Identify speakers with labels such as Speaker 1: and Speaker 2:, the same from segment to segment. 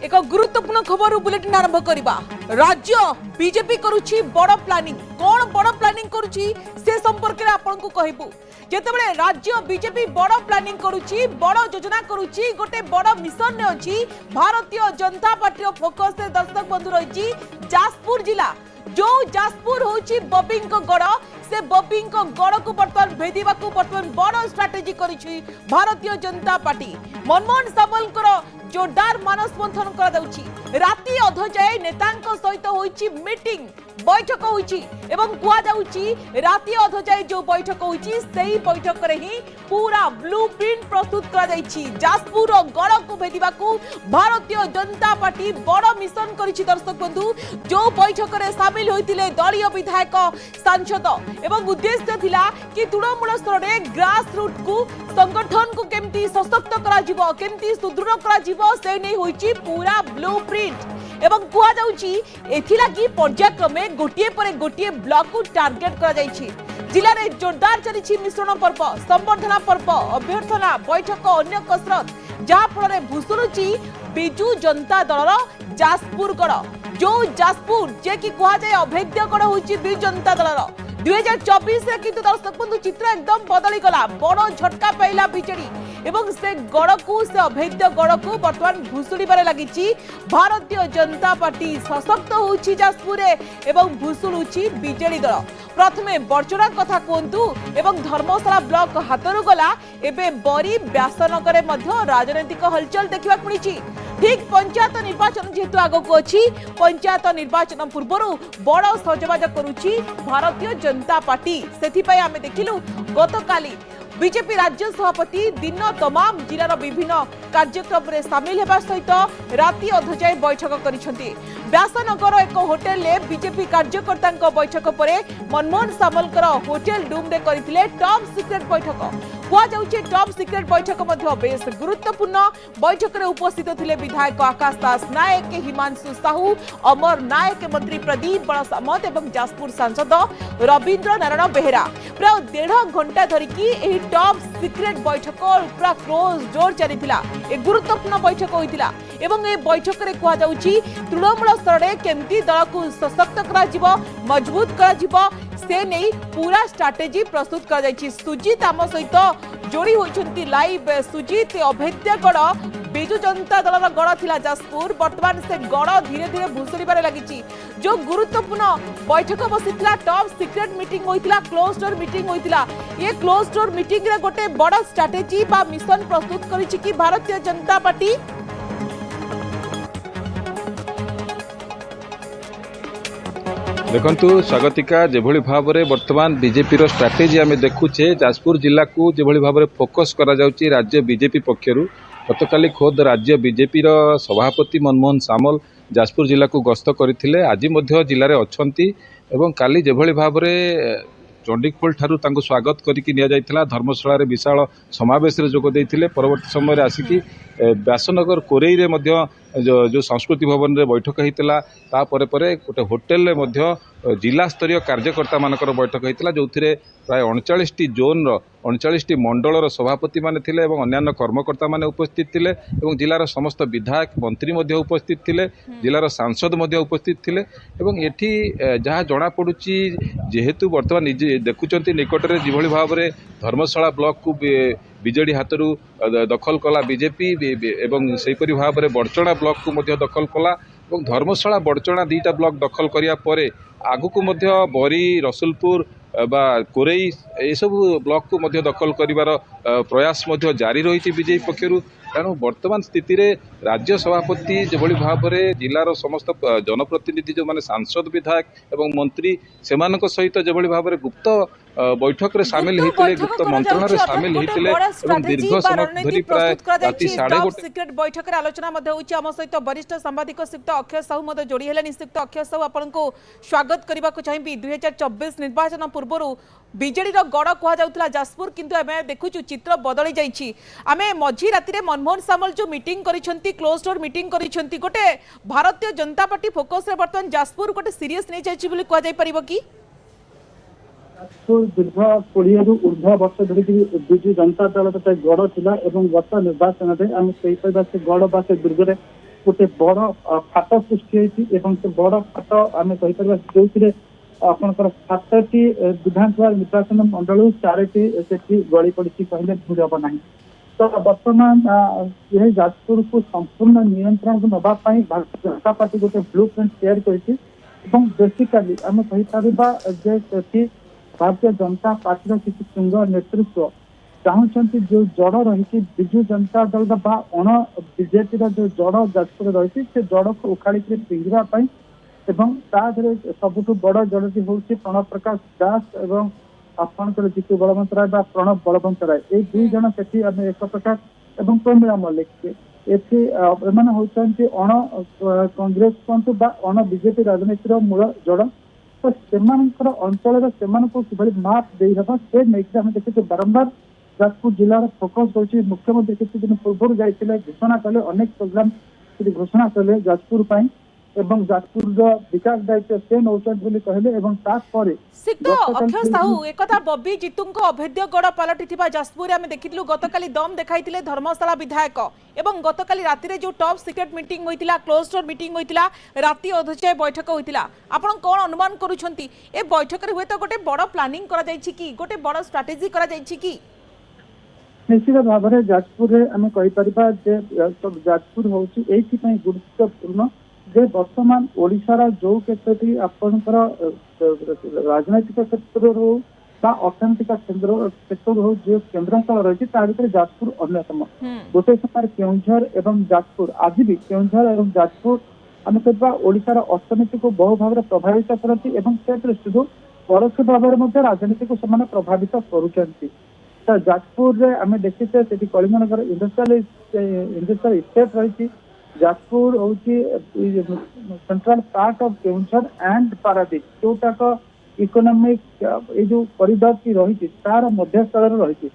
Speaker 1: एक गुरुत्वपूर्ण खबर बुलेटिन आरंभ करवा। राज्य बीजेपी करुछि बड़ प्लानिंग। कौन बड़ प्लानिंग करुछि से संपर्क में आपको कहबू। जेतेबेले राज्य बीजेपी बड़ प्लानिंग करुछि, बड़ योजना करुछि, गोटे बड़ मिशन ने अछि भारतीय जनता पार्टी फोकस से दर्शक बंधु रही जाजपुर जिला। जो जाजपुर होछि बॉबी गड़, से बॉबी गड़ को बर्तमान भेदिबा को बर्तमान बड़ स्ट्राटेजी करिछि भारतीय जनता पार्टी। मनमोहन सामल जोरदार मानस मंथन करा जाउछि। राति अध जाए नेतांक सहित होइछि मीटिंग, बैठक होइछि एवं कुआ जाउछि राति अध जाए जो बैठक होइछि सेही बैठक रे ही पूरा ब्लूप्रिंट प्रस्तुत करा जाइछि। जाजपुर गड़ को भेदिबा को भारतीय जनता पार्टी बड़ मिशन करिछि। दर्शक बंधु, जो बैठक रे शामिल होइतिले दलीय विधायक, सांसद एवं उद्देश्य थिला कि तृणमूल स्तर रे ग्रास रूट को संगठन को केमती सशक्त करा जिवो, केमती सुदृढ़ करा जिवो, से नै होइछि पूरा ब्लूप्रिंट। एवं कुआ जाउछि एथिलागी पर्यायक्रमे गोटिए पर गोटिए ब्लॉक को टार्गेट करा जाइछि। जिले में जोरदार चली मिश्रण पर्व, संबर्धना पर्व, अभ्यर्थना बैठक, अन्य कसरत, जहाँ फल भूसुलुची बिजु जनता दल जाजपुर गड़। जो जाजपुर जे कि कह जाए अभेद्य गड़ होइछि बिजु जनता दल 2024 रे किंतु दर्शक बंधु चित्र एकदम बदली गला। बड़ झटका पाइला बीजेडी एवं से गड़ को, से अभेद्य गड़ को बर्तमान भूसुड़बार लगी भारतीय जनता पार्टी। सशक्त होउछि जाजपुर एवं भूसुलुछि बीजेडी दल। प्रथमे बरचुरा कथा कहतु एवं धर्मशाला ब्लॉक हाथरू गला। एबे बरी व्यासनगर मध्य राजनैतिक हलचल देखा मिली। ठीक पंचायत निर्वाचन जेहेतु आगक अच्छी, पंचायत निर्वाचन पूर्व बड़ सजबाज करुछि भारतीय जनता पार्टी। से आम देखिलु गतकाली बीजेपी राज्य सभापति दिन तमाम जिलार विभिन्न कार्यक्रम में सामिल होगा सहित राति अध जाए बैठक करिसेंती। व्यासनगर एक होटेल में बीजेपी कार्यकर्ता बैठक पर मनमोहन सामल होटेल रूम रे करथिले टॉप सीक्रेट बैठक। कुआ जाउछि टॉप सीक्रेट बैठक मध्य बेस गुरुत्वपूर्ण। बैठक में उपस्थित थिले विधायक आकाश दास नायक, हिमांशु साहू, अमर नायक, मंत्री प्रदीप बड़ सामंत एवं जाजपुर सांसद रवींद्र नारायण बेहेरा। प्राय 1.5 घंटा धरिकी एही टॉप सीक्रेट बैठक पूरा क्लोज डोर चलीथिला। एक गुरुत्वपूर्ण बैठक होइतिला एवं ए बैठक रे कुआ जाउछि तृणमूल स्तर रे केमती दल को सशक्त करा जिवो, मजबूत करा जिवो, से नहीं पूरा स्ट्राटेजी प्रस्तुत कर जाइछि। सुजीत आम सहित जोड़ी होइछंती लाइव। सुजीत अभेद्य गड़ बिजु जनता दल गड़ थिला जाजपुर, वर्तमान से गड़ धीरे धीरे भूसुड़बार लगी। जो गुरुत्वपूर्ण बैठक बसिथिला, टॉप सीक्रेट मीटिंग होइथिला, क्लोज डोर मीटिंग होइथिला। ये क्लोज डोर मीटिंग रे गोटे बड़ स्ट्राटेजी बा मिशन प्रस्तुत करिछि कि भारतीय जनता पार्टी।
Speaker 2: देखु स्वागतिका जेभली भाव में वर्तमान बीजेपी रो स्ट्राटेजी आम देखुचे जाजपुर जिला को जेभली भाव में फोकस करा जाउची राज्य बीजेपी पक्षरु। गतकाली खोद राज्य बीजेपी रो सभापति मनमोहन सामल जाजपुर जिला को गस्त करथिले। आज मध्य जिले में अछंती एवं काली जेभली भाव में चंडीखोल ठारू तांको स्वागत करिकी निया जाइथिला। धर्मशाला रे विशाल समावेश रे जोग देइथिले। परवर्ती समय रे आसिकी व्यासनगर कोरेई रे मध्य जो संस्कृति भवन रे बैठक होइतिला। ता परे परे गोटे होटेल रे मध्य जिला स्तरीय कार्यकर्ता मानकर बैठक होइतिला, जोथिरे प्राय 39टी जोन रो 39टी मंडल रो सभापति माने थिले एवं अन्य कर्मकर्ता माने उपस्थित थिले एवं जिलार समस्त विधायक मंत्री मध्य उपस्थित थिले, जिलार सांसद मध्य उपस्थित थिले। एवं एठी जहाँ जना पड़ुची जेहेतु वर्तमान देखुचंती निकट रे जिभली भाव रे धर्मशाला ब्लॉक को बीजेडी हाथरू दखल कला बीजेपी एवं सेहीपरि भाव में बड़चणा ब्लॉक को मध्य दखल कला और धर्मशाला बड़चणा 2टा ब्लॉक दखल करिया परे आगु मध्य बरी, रसुलपुर बा कोरेई ए सब ब्लॉक को मध्य दखल करिवार प्रयास मध्य जारी रही बीजेपी पक्षरु। तेणु वर्तमान स्थिति रे राज्य सभापति जेभली भाव में जिलार समस्त जनप्रतिनिधि जो माने सांसद, विधायक एवं मंत्री सेमानक सहित जेभली भाव में गुप्त बैठक रे शामिल होइतिले, गुप्त मंत्रणा रे शामिल होइतिले एवं दीर्घ समय धरि प्राय राति 1:30
Speaker 1: सीक्रेट बैठक रे आलोचना मध्ये होछि। आम सहित वरिष्ठ सांबादिक श्रीयुक्त अक्षय साहू मध्ये जोड़ी हेले। श्रीयुक्त अक्षय साहू आपनको स्वागत करबा को चाहिबी। 2024 निर्वाचन पूर्व बीजेडी रो गड़ कहा जाउतला जाजपुर, किंतु एमे देखुछु चित्र बदली जाइछि। आमे मझी राति रे मनमोहन सामल जो मीटिंग करिसंती, क्लोज डोर मीटिंग करिसंती, गोटे भारतीय जनता पार्टी फोकस रे वर्तमान जाजपुर गोटे सीरियस नै जाइछि बोली कहा जाय परिबो कि?
Speaker 3: दीर्घ 20 रु ऊर्ध्व वर्ष धरिक बिजु जनता दल तथा गड़ थिला एवं गत निर्वाचन में आम से गड़ बा से दुर्ग गोटे बड़ फाट सृष्टि होती से बड़ फाट आम कहीपर जो आपंकर 7टी विधानसभा निर्वाचन मंडल 4टी से गली पड़ी कहले भूल हम ना। तो बर्तमान यह जाजपुर को संपूर्ण नियंत्रण को नापी भारतीय जनता पार्टी गोटे ब्लू प्रिंट तैयार कर बेसिकाली आम कहीपर भारतीय जनता पार्टी किसी तुंग नेतृत्व चाहते जो जड़ रही विजु जनता दल अण बीजेपी जो जड़ जाजपुर रही से जड़ को उखाड़ी पिंजरापी एवं सबुठ बड़ जड़टी हूँ प्रणव प्रकाश दास एवं आपंकर जीतू बलवंत राय प्रणव बलवंत राय ये दुई जन से एक प्रकाश एवं प्रमीला मल्लिक एम होती अण कांग्रेस कहतु अण बीजेपी राजनीतिर मूल जड़ तो से अंचल से माप दे हम से नहीं देखिए बारंबार जाजपुर जिलार फोकस होची मुख्यमंत्री किसी दिन पूर्व जाइए घोषणा कले अनेक प्रोग्राम घोषणा कले जाजपुर एवं जाजपुर विकास दायित्व से नौचंदी कहले एवं
Speaker 1: सिक्तो अक्षय साहू एक बबी जीतू अभेद्य गड़ पलटि जाजपुर आम देखिलु गतकाली दम देखाई धर्मशाला विधायक एवं गतकाली राति जो टॉप सीक्रेट मीटिंग होइतिला क्लोज डोर मीटिंग होइतिला राति अधचाय बैठक होइतिला आपण कोन अनुमान करूछंती ए बैठक रे हुए तो गोटे बड़ प्लानिंग करा जायछि कि गोटे बड़ स्ट्रेटजी करा जायछि कि
Speaker 3: निश्चित भाव में जाजपुर आम कहीपर जाजपुर हूँ ये गुरुत्वपूर्ण जे वर्तमान ओडिशार जो क्षेत्र आपंकर राजनैतिक क्षेत्र हो अर्थनैतिक क्षेत्र हो जो केन्द्रांचल रही जाजपुर अन्यतम गोटे समय केउंझर एवं जाजपुर आज भी केउंझर एवं जाजपुर आम कहवा ओडिशार अर्थनीति को बहु भाव में प्रभावित करती से दृष्टि परोक्ष भाव में राजनीति को से प्रभावित करुँच तो जाजपुर आम देखीचे कलिंगनगर इंडस्ट्रियल स्टेट रही जाजपुर हूँ central part of Keonjhar and Paradip जोटाक इकोनॉमिक ये जो कॉरिडोर की रही तार मध्य स्थल रही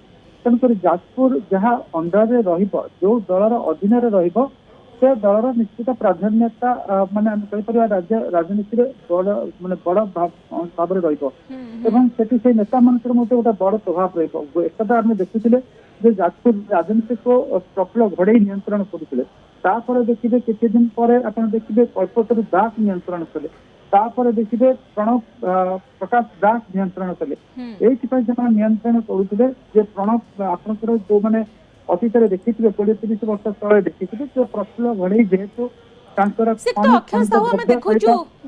Speaker 3: तेणुक जाजपुर जहाँ अंडर जो दलर अधीन से दलर निश्चित प्राधान्यता माने कहीपर राज्य राजनीति बड़ माने बड़ भाव में से नेता मान गोटे बड़ प्रभाव रहा आम देखुले जाजपुर राजनीति को प्रफुल्ल घड़े नियंत्रण करुले देखिए किसी दिन पर आप देखिए कल्पतरु दास नियंत्रण कले देखिए प्रणव प्रकाश दास नियंत्रण कले ये नियंत्रण करुले प्रणव आपंकर जो मैंने अतीत देखी 20-30 वर्ष तले देखी जो प्रफुल्ल घड़े जेहेतु
Speaker 1: अक्षय साहू आम देखु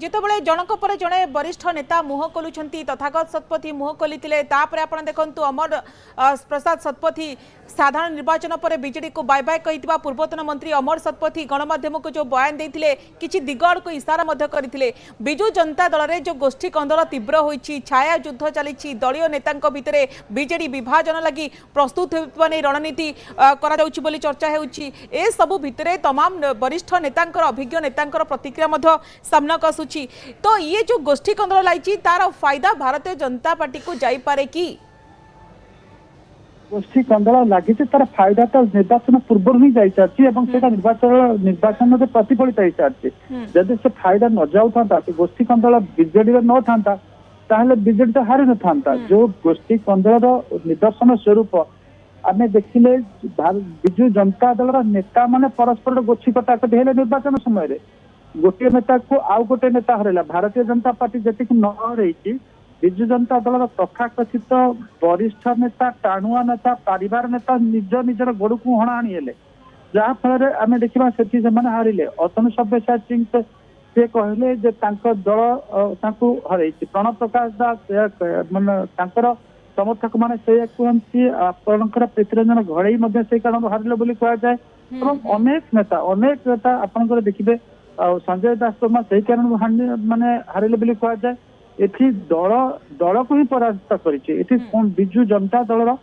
Speaker 1: जितेबाला जनक पर जड़े वरिष्ठ नेता मुह खोलुंट तथागत शतपथी मुह खोली देखु अमर प्रसाद शतपथी साधारण निर्वाचन पर बीजेडी को बाय बाय कही पूर्वतन मंत्री अमर शतपथी गणमाध्यम को जो बयान देते किसी दिगड़ को इशारा करते विजु जनता दल में जो गोष्ठी कंदल तीव्र होती छाया युद्ध चली दलीय नेता भितर बीजेडी विभाजन लगी प्रस्तुत होने रणनीति कर चर्चा हो सबू भितर तमाम वरिष्ठ नेता अभिज्ञ नेता प्रतिक्रिया सामना आसूची तो ये जो गोष्ठी कंदल लाई तार फायदा भारतीय जनता पार्टी को जाइपारे कि
Speaker 3: गोष्ठी कंदल लगी तार फायदा तो निर्वाचन पूर्व ही जाई सारी निर्वाचन में प्रतिफलित हो सारी जदि से फायदा न जाऊता गोष्ठी कंदल बीजेडी न था बीजेडी तो हारि न था जो गोष्ठी कंदल निदर्शन स्वरूप आम देखिले विजु जनता दल नेता माने परस्पर गोष्ठी कटाकटी है निर्वाचन समय गोटे नेता को आउ गोटे नेता हरला भारतीय जनता पार्टी जी न रही विजु जनता दल तथाकथित वरिष्ठ नेता टाणुआ नेता परिवार नेता निज निजर गोड़ को हणाणी हेले जहाँफल आम देखा से हारे अतनु सब्यसाची से कहले दल हर प्रणव प्रकाश दास मानने समर्थक मैंने से कहती आपंकर प्रीतिरंजन घड़े से कारण हारे बोली कहुए अनेक नेता आपंकर देखिए संजय दास तोमा से कारण माने हारे बोली कहुए एथि दल को ही पराजित कर विजु जनता दल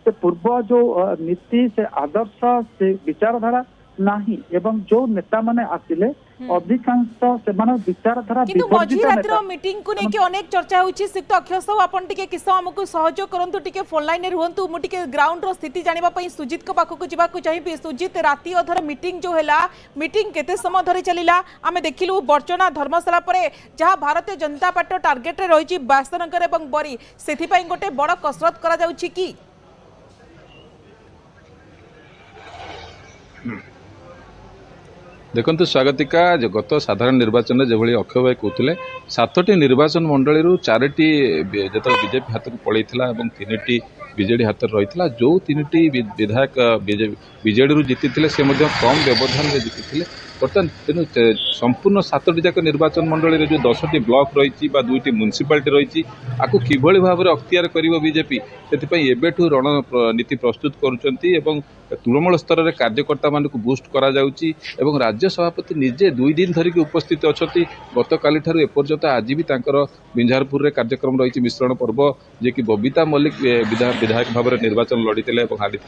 Speaker 3: से पूर्व जो नीति से आदर्श से विचारधारा नहीं एवं जो नेता माने आसिले अधिकांश से विचारधारा
Speaker 1: मीटिंग को लेके अनेक चर्चा होची सिक्त अक्षय साहू आपण टिके किस हमकु सहयोग करंतु टिके फोन लाइन रे रहंतु मु टिके ग्राउंड रो स्थिति जानिबा पई सुजित को पाखु जिबाकु चाहिबी सुजित राती अधर मीटिंग जो हैला मीटिंग केते समय धरि चलिला आमे देखिलु बर्चना धर्मशाला परे जहां भारतीय जनता पार्टी टार्गेट रे रहिची बासनगर एवं बरी सेथि पई गोटे बड़ कसरत करा जाउची की
Speaker 2: देखु स्वागतिका गत साधारण निर्वाचन में जो अक्षय भाई कहते 7टी निर्वाचन मंडली 4टी जो बीजेपी हाथ को पड़े 3टी बीजेडी हाथ रही जो 3टी विधायक बीजेडी जीति से कम व्यवधान में जीति बर्तमान तेणु संपूर्ण 7टी जाक निर्वाचन मंडली जो 10टी ब्लॉक रही 2टी म्युनिसिपालिटी रही आपको किभली भाव में अख्तियार कर बीजेपी से एबेठू रणनीति प्रस्तुत करुँच तृणमूल स्तर में कार्यकर्ता मान बुस्ट करा राज्य सभापति निजे 2 दिन धरिक उपस्थित अच्छा गत काली एपर्यंत आज भी बिंझारपुर में कार्यक्रम रही मिश्रण पर्व जे कि बबीता मल्लिक विधायक भाव में निर्वाचन लड़ी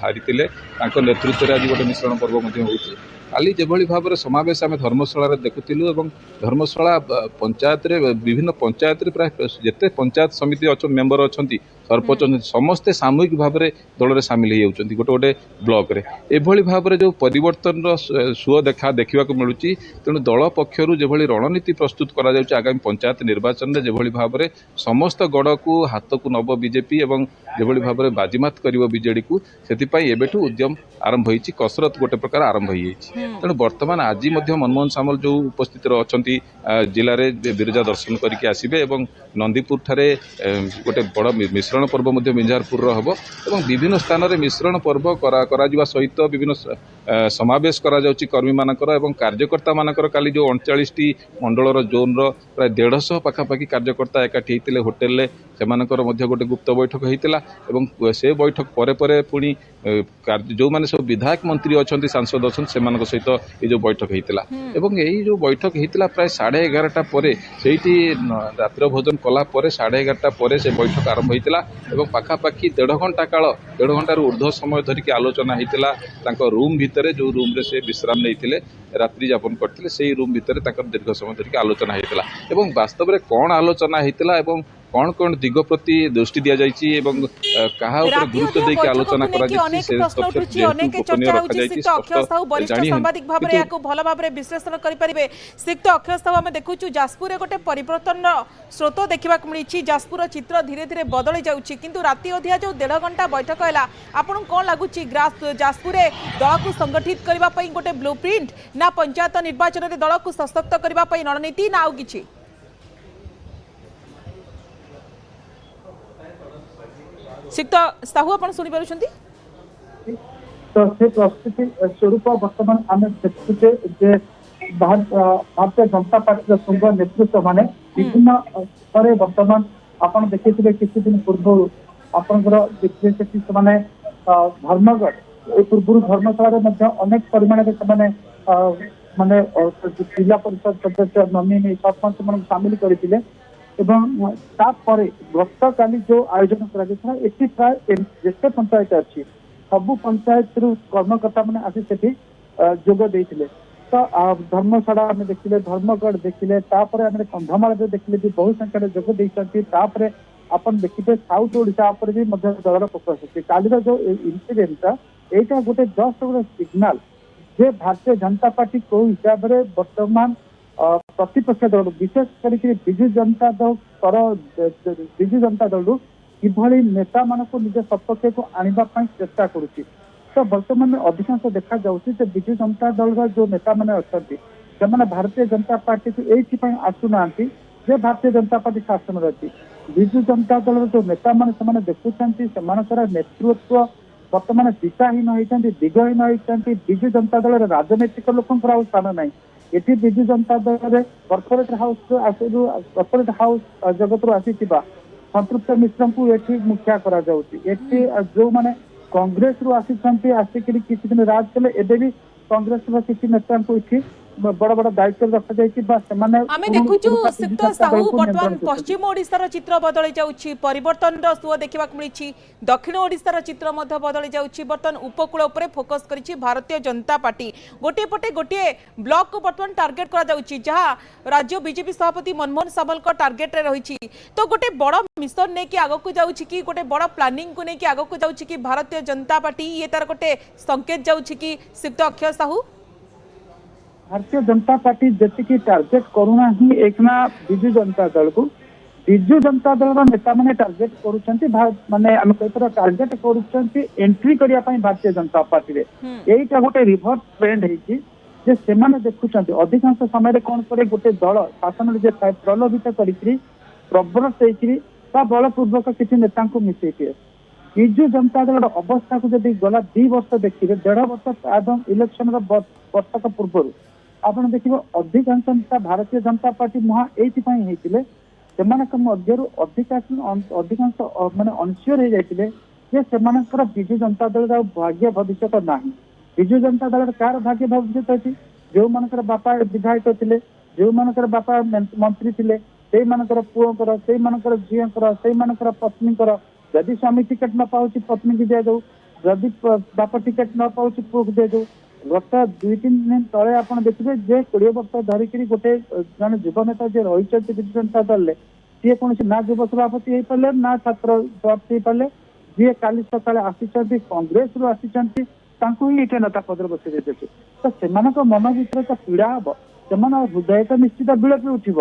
Speaker 2: हारी नेतृत्व में आज गोटे मिश्रण पर्व होती काली जेभली भाव में समावेश आम धर्मशाला देखुलु और धर्मशाला पंचायत विभिन्न पंचायत प्राय जिते पंचायत समिति मेंबर अच्छा सरपंच समस्ते सामूहिक भाव में दल में सामिल हो गोटे गोटे ब्लॉक रे एभली भाव में जो परिवर्तन सुओ देखा मिलूँ तेणु दल पक्षर जो रणनीति प्रस्तुत करा आगामी पंचायत निर्वाचन में जो भाव में समस्त गड़ को हाथ को नब बीजेपी और जो भाव में बाजीमात कर बीजेडी को से उद्यम आरंभ हो कसरत गोटे प्रकार आरंभ हो तेणु बर्तमान आज मनमोहन सामल जो उपस्थित अच्छा जिले में बिरजा दर्शन करके आसबे और नंदीपुर ठारे गोटे बड़ मिश्रण पर्व बिंझारपुर हम और विभिन्न स्थान में मिश्रण पर्व करा सहित विभिन्न समावेश कर्मी मानकर और कार्यकर्ता मानकर काली जो 39टी मंडलर जोन प्राय 150 पाखापाखि कार्यकर्ता एकाठी होते होटेल से गोटे गुप्त बैठक होता से बैठक पर पुणी जो मैंने सब विधायक मंत्री अच्छा सांसद अच्छा से सहित ये जो बैठक होता यही जो बैठक होता प्राय 11:30 पर से रात्र भोजन कलापर 11:30 पर से बैठक आरंभ होता पाखापाखि 1.5 घंटा काल 1.5 घंटार ऊर्ध्व समय धरिकी आलोचना होता रूम भितर जो रूम रे से विश्राम नहीं रात्रि यापन करते से रूम भितर दीर्घ समय धरिकी आलोचना होता वास्तव में कौन आलोचना होता कौन कौन दिग प्रति दृष्टि दि जाइए गुरुत्व देके आलोचना
Speaker 1: विश्लेषण करें सिक्त अक्षय साहू आम देखु जाजपुर गोटे परिवर्तन स्रोत देखा मिली जाजपुर चित्र धीरे धीरे बदली जाऊँगी किंतु राति अधिया जो 1.5 घंटा बैठक है आपन कौन लगुच जाजपुर दल को संगठित करने गोटे ब्लूप्रिंट ना पंचायत निर्वाचन में दल को सशक्त करने रणनीति ना आउ किछि सिक्त साहू आप शुणी पार्टी
Speaker 3: तो से प्रस्तुति स्वरूप बर्तमान आम देखुचे भारतीय जनता पार्टी संघ नेतृत्व माने विभिन्न स्तर बर्तमान आपन देखिए किसी दिन पूर्व आपंकर देखिए धर्मगढ़ पूर्व धर्मशाला अनेक परिमाण माने जिला परिषद सदस्य नमिनी सरपंच मान सामिल करते गत काली जो आयोजन कर प्राय जेते पंचायत अच्छी सबू पंचायत कर्मकर्ता मैंने आसी से जोग देते तो धर्मशाला आम देखिले धर्मगढ़ देखिले कंधमाल जो देखिले भी बहु संख्यार जोग देते अपन देखिए साउथ ओडिशा भी दलर फोकस अच्छी कालीर जो इनसीडेंट यहाँ गोटे जस्ट गोटे सिग्नाल जे भारतीय जनता पार्टी कौ हिसाब से वर्तमान प्रतिपक्ष दल विशेष करके विजु जनता दल किभली नेता मान निज सपक्ष को आने चेष्टा करुच्ची तो बर्तमान अधिकांश देखा जाऊँगी विजु जनता दल जो नेता मैंने अच्छा से भारतीय जनता पार्टी को ये आसुना जे भारतीय जनता पार्टी शासन अच्छी विजु जनता दल जो नेता मैंने देखुं नेतृत्व बर्तमान दिशाहीन होती दिगहीन होती विजु जनता दल राजनैतिक लोक स्थान ना ये विजु जनता दल कॉर्पोरेट हाउस जगत आसी संतृप्त मिश्र को ये मुखिया करा जो मैंने कांग्रेस रु आसिक किसी दिन राज कले एबे भी कांग्रेस किसी नेता को बड़ बड़ दायित्व रखा
Speaker 1: आमे देखुछु सिक्त साहू वर्तमान पश्चिम ओडिशार चित्र बदली जाउछि परिवर्तन सुओ देखा मिली दक्षिण ओडिशार चित्र मध्य बदली जाउछि वर्तमान उपकूल उपरे फोकस करिछि भारतीय जनता पार्टी गोटे पटे गोटे ब्लॉक को वर्तमान टार्गेट करा जाउछि जहां राज्य बीजेपी सभापति मनमोहन सामल को टार्गेट रे रहिछि तो गोटे बड़ मिशन ने कि आगो को जाउछि कि गोटे बड़ प्लानिंग को ने कि आगो को जाउछि कि भारतीय जनता पार्टी ये तार गोटे संकेत जाउछि कि सिक्त अक्षय साहू
Speaker 3: भारतीय जनता पार्टी जी टार्गेट करूना ही एक ना विजु जनता दल को विजु जनता दल नेता मैंने टार्गेट करुँच माने आम कह टार्गेट करुँच एंट्री करने भारतीय जनता पार्टी यहीटा गोटे रिभर्स ट्रेंड है जे सेमाने देखुछन्ति अधिकांश समय कौन करे गोटे दल शासन जे प्रलोभित करी प्रवृत्त होइकरी ता बलपूर्वक किसी नेता को मिसेई विजु जनता दल अवस्था को जब गला 2 वर्ष देखिए 1.5 वर्ष आदम इलेक्शन वर्षक पूर्व आपन देखिए अधिकांश नेता भारतीय जनता पार्टी मुहा एइथिपाई हेतिले सेमानक मध्यरु अधिकांश माने अनश्योर हो जाइतिले जे सेमानकर विजु जनता दल भाग्य भविष्य नाही विजु जनता दल कार भाग्य भविष्य अछि जो मानकर बापा विधायक थिले जो मानकर बापा मंत्री थिले सेई मानकर पुओकर सेई मानकर झियकर सेई मानकर पत्नीकर जदि स्वामी टिकेट न पाउछि पत्नी की दिया जाऊ जदि बापा टिकेट न पाउछि पुओ को दिया जाऊ गत 2-3 दिन तले आपण देखिबे जे 20 वर्ष धरिकरी गोटे जन युव नेता जे रही विजु जनता दल सी कौन ना युव सभापति हो पारे ना छात्र सभापति हो पारे जी काली सकाଳେ आसी कांग्रेस रु आसी ही ये नेता पद बसई देते तो से मन भर तो पीड़ा हम से हृदय तो निश्चित विलपी उठिब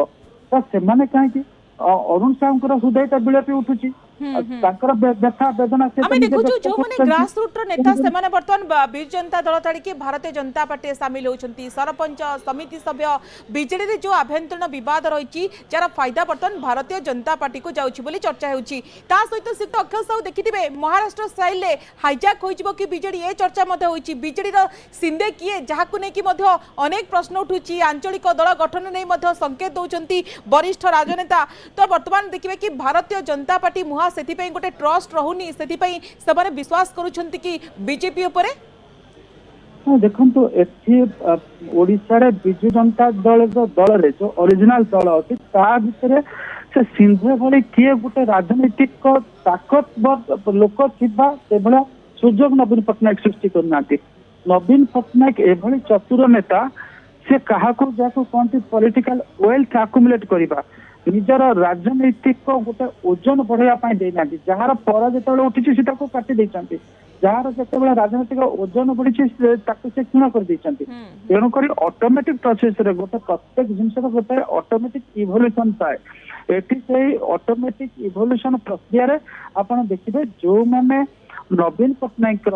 Speaker 3: तो से कहीं अरुण साहू हृदय तो विलपी उठुची व्यथा वेदना
Speaker 1: आमे देखुछु जो माने ग्रास रूट रो नेता से माने वर्तमान बिजु जनता दल ताड़ी के भारतीय जनता पार्टी शामिल होचंती सरपंच समिति सभ्य बीजेडी रे जो आभ्यंतरण विवाद रहिची जार फायदा वर्तमान भारतीय जनता पार्टी को जाउची बोली चर्चा होउची ता सहित सिक्त अक्षय साहू देखिथिबे महाराष्ट्र स्टाइल ले हाईजैक होइजबो कि बीजेडी ए चर्चा मध्ये होइची बीजेडी रो सिंधे किए जहाकु नै कि मध्ये अनेक प्रश्न उठुची आंचलिक दल गठन नै मध्ये संकेत दउचंती वरिष्ठ राजनेता तो वर्तमान देखिबे कि भारतीय जनता पार्टी मुहा सेथिपई गोटे ट्रस्ट रहुनी सेथिपई सबने विश्वास करूछंती कि बीजेपी ऊपर
Speaker 3: देखो एथि ओडिशा रे बिजु जनता दल जो ओरिजिनल दल अछि ता भितरे से सिंधे भली किए गोटे राजनीतिक ताकतवर लोक थिबा सेभला सुजोग नवीन पटनायक सृष्टि करनाती नवीन पटनायक एभली चतुर नेता से काहाको जाको कोनती पॉलिटिकल वेल्थ अक्युमुलेट करिबा निजर राजनैतिक गोटे ओजन बढ़ावा देना जार पर जो उठी से काटी देती जार जो राजनैतिक ओजन बढ़ी से क्षीण कर तेणुक ऑटोमेटिक प्रोसेस रे गोटे प्रत्येक जिनस गोटे ऑटोमेटिक इवोल्यूशन पाए एटी से ऑटोमेटिक इवोल्यूशन प्रक्रिया आपड़ देखिए जो मैंने नवीन पटनायक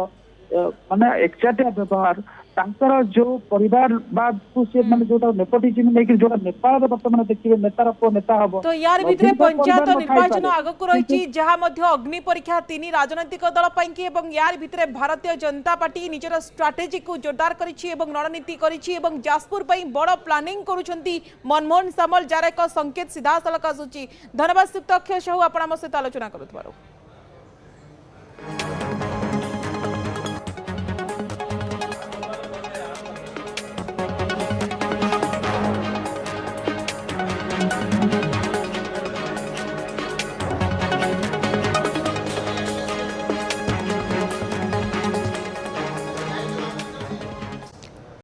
Speaker 3: माने एकचाटिया व्यवहार तांकर जो परिवारवाद को से माने जोटा नेपोटिज्म लेके जोटा नेपाल रे वर्तमान देखिबे नेतार को नेता हबो
Speaker 1: तो यार भितरे पंचायत निर्वाचन आगो को रहिची जहा मध्य अग्नि परीक्षा 3 राजनैतिक दल पाइकी एवं यार भितरे भारतीय जनता पार्टी निजर स्ट्रैटेजी को जोरदार करिछि एवं रणनीति करिछि एवं जासपुर पई बड़ प्लानिंग करूछंती मनमोहन सामल जार एक संकेत सीधा सलक आसुची धन्यवाद सुक्त अक्षय साहू आपण हम सहित आलोचना करथबारो।